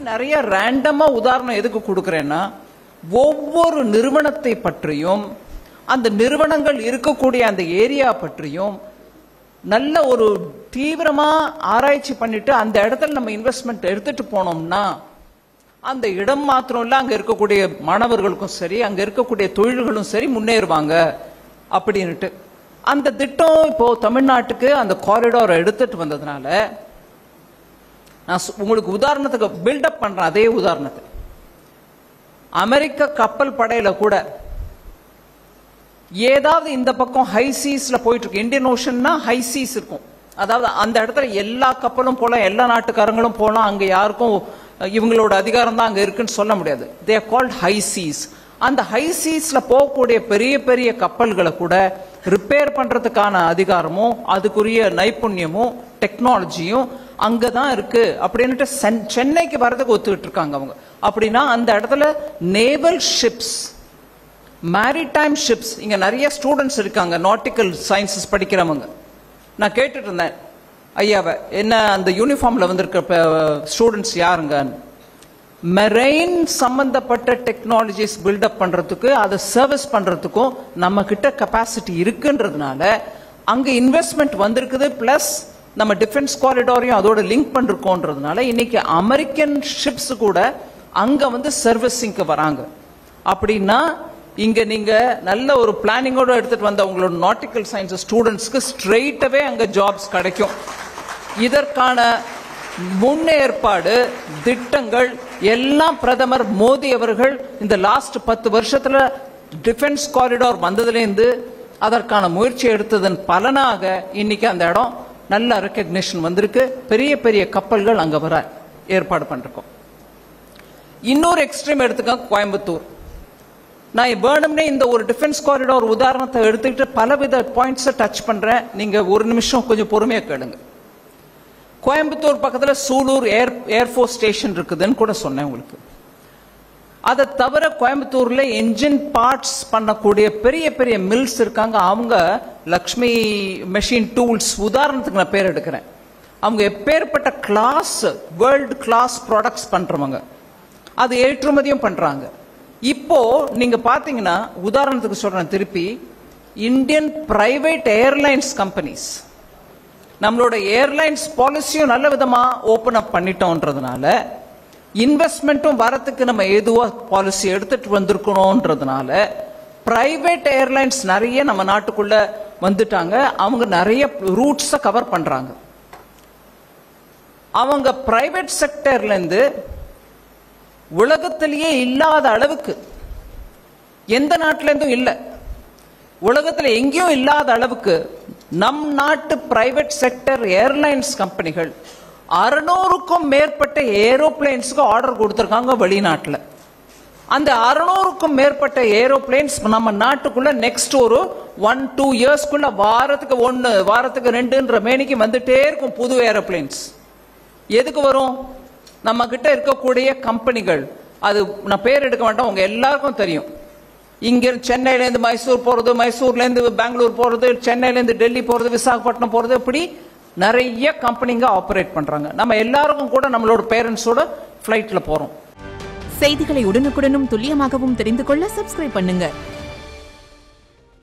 நிறைய ரேண்டமா உதாரணம் எதுக்கு கொடுக்கிறேன்னா, ஒவ்வொரு நிறுவனத்தை பற்றியும் அந்த நிறுவனங்கள் இருக்கக்கூடிய அந்த ஏரியா பற்றியும் நல்ல ஒரு தீவிரமா ஆராய்ச்சி பண்ணிட்டு அந்த இடத்துல நம்ம இன்வெஸ்ட்மெண்ட் எடுத்துட்டு போனோம்னா அந்த இடம் மாத்திரம் இல்ல, அங்க இருக்கக்கூடிய மாணவர்களுக்கும் சரி, அங்க இருக்கக்கூடிய தொழில்களும் சரி முன்னேறுவாங்க அப்படின்னுட்டு அந்த திட்டம் இப்போ தமிழ்நாட்டுக்கு அந்த காரிடார் எடுத்துட்டு வந்ததுனால நான் உங்களுக்கு உதாரணத்துக்கு பில்டப் பண்றேன். அதே உதாரணத்தை அமெரிக்க கப்பல் படையில கூட ஏதாவது இந்த பக்கம் ஹை சீஸ்ல போயிட்டு இருக்கு. இந்தியன் ஓஷன்னா ஹை சீஸ் இருக்கும், அதாவது அந்த இடத்துல எல்லா கப்பலும் போலாம், எல்லா நாட்டுக்காரங்களும் போலாம், அங்க யாருக்கும் இவங்களோட அதிகாரம் தான் அங்க இருக்குன்னு சொல்ல முடியாது. They are called high cheese. அந்த ஹை சீஸ்ல போகக்கூடிய பெரிய பெரிய கப்பல்களை கூட ரிப்பேர் பண்றதுக்கான அதிகாரமும் அதுக்குரிய நைபுண்ணியமும் டெக்னாலஜியும் அங்கதான் இருக்கு அப்படின்னுட்டு சென்னைக்கு வரதுக்கு ஒத்துக்கிட்டு இருக்காங்க அவங்க. அப்படின்னா அந்த இடத்துல நேவல் ஷிப்ஸ், மேரிடைம் ஷிப்ஸ், இங்க நிறைய ஸ்டூடெண்ட்ஸ் இருக்காங்க நாட்டிக்கல் சயின்சஸ் படிக்கிறவங்க. நான் கேட்டுட்டு இருந்தேன் ஐயாவை, என்ன அந்த யூனிஃபார்ம்ல வந்திருக்க ஸ்டூடெண்ட்ஸ் யாருங்க? மெரைன் சம்பந்தப்பட்ட டெக்னாலஜிஸ் பில்டப் பண்றதுக்கு அதை சர்வீஸ் பண்றதுக்கும் நம்ம கிட்ட கெப்பாசிட்டி இருக்குன்றதுனால அங்க இன்வெஸ்ட்மெண்ட் வந்திருக்குது. பிளஸ் நம்ம டிஃபென்ஸ் காரிடாரையும் அதோட லிங்க் பண்ணிருக்கோன்றதுனால இன்னைக்கு அமெரிக்கன் ஷிப்ஸ் கூட அங்க வந்து சர்வீசிங்க்கு வராங்க. அப்படின்னா இங்க நீங்க நல்ல ஒரு பிளானிங்கோட எடுத்துட்டு வந்த உங்களோட நாட்டிக்கல் சயின்ஸ் ஸ்டூடெண்ட்ஸ்க்கு ஸ்ட்ரெயிட்டாவே அங்க ஜாப்ஸ் கிடைக்கும். இதற்கான முன்னேற்பாடு திட்டங்கள் எல்லாம் பிரதமர் மோடி அவர்கள் இந்த லாஸ்ட் 10 வருஷத்துல டிஃபென்ஸ் காரிடார் வந்ததுலேருந்து அதற்கான முயற்சி எடுத்ததன் பலனாக இன்னைக்கு அந்த இடம் நல்ல ரெக்கக்னிஷன் வந்திருக்கு. பெரிய பெரிய கப்பல்கள் அங்க வர ஏற்பாடு பண்ணிருக்கோம். இன்னொரு எக்ஸ்ட்ரீம் எடுத்துக்க கோயம்புத்தூர். நான் வேணும்னே இந்த ஒரு டிஃபென்ஸ் காரிடார் உதாரணத்தை எடுத்துக்கிட்டு பலவித பாயிண்ட்ஸை டச் பண்றேன். நீங்க ஒரு நிமிஷம் கொஞ்சம் பொறுமையா கேளுங்க. கோயம்புத்தூர் பக்கத்துல சூலூர் ஏர்ஃபோர்ஸ் ஸ்டேஷன் இருக்குதுன்னு கூட சொன்னேன் உங்களுக்கு. அதை தவிர கோயம்புத்தூர்ல என்ஜின் பார்ட்ஸ் பண்ணக்கூடிய பெரிய பெரிய மில்ஸ் இருக்காங்க. அவங்க லக்ஷ்மி மெஷின் டூல்ஸ் உதாரணத்துக்கு நான் பேர் எடுக்கிறேன். அவங்க எப்பேற்பட்ட கிளாஸ், வேர்ல்டு கிளாஸ் ப்ராடக்ட்ஸ் பண்றவங்க, அது ஏற்றுமதியும் பண்றாங்க. இப்போ நீங்க பாத்தீங்கன்னா உதாரணத்துக்கு சொல்றேன் திருப்பி, இந்தியன் பிரைவேட் ஏர்லைன்ஸ் கம்பெனிஸ், நம்மளோட ஏர்லைன்ஸ் பாலிசியும் நல்ல விதமா ஓபன் அப் பண்ணிட்டோம்ன்றதுனால இன்வெஸ்ட்மெண்ட்டும் வரத்துக்கு நம்ம ஏதுவா பாலிசி எடுத்துட்டு வந்திருக்கணும்ன்றதுனால பிரைவேட் ஏர்லைன்ஸ் நிறைய நம்ம நாட்டுக்குள்ள வந்துட்டாங்க. அவங்க நிறைய ரூட்ஸை கவர் பண்றாங்க. அவங்க பிரைவேட் செக்டர்ல இருந்து உலகத்திலேயே இல்லாத அளவுக்கு, எந்த நாட்டில இருந்தும் இல்லை, உலகத்தில் எங்கேயும் இல்லாத அளவுக்கு நம் நாட்டு பிரைவேட் செக்டர் ஏர்லைன்ஸ் கம்பெனிகள் 600க்கும் மேற்பட்ட ஏரோப்ளைன்ஸ்க்கு ஆர்டர் கொடுத்திருக்காங்க வெளிநாட்டில். அந்த 600க்கும் மேற்பட்ட ஏரோப்ளைன்ஸ் நம்ம நாட்டுக்குள்ள நெக்ஸ்ட் ஒரு 1-2 இயர்ஸ்க்குள்ள வாரத்துக்கு 1 வாரத்துக்கு 2ன்ற மேனிக்கு வந்துட்டே இருக்கும் புது ஏரோப்ளைன்ஸ். எதுக்கு வரும்? நம்ம கிட்ட இருக்கக்கூடிய கம்பெனிகள், அது நான் பேர் எடுக்க மாட்டேன், உங்க எல்லாருக்கும் தெரியும். இங்க சென்னையில இருந்து மைசூர் போறது, மைசூர்ல இருந்து பெங்களூர் போறது, சென்னையில இருந்து டெல்லி போறது, விசாகப்பட்டினம் போறது, இப்படி நிறைய கம்பெனிங்க ஆபரேட் பண்றாங்க. நம்ம எல்லாருக்கும் கூட நம்மளோட பேரண்ட்ஸோட ஃபிளைட்ல போறோம். செய்திகளை உடனுக்குடனும் துல்லியமாகவும் தெரிந்து கொள்ள சப்ஸ்கிரைப் பண்ணுங்க.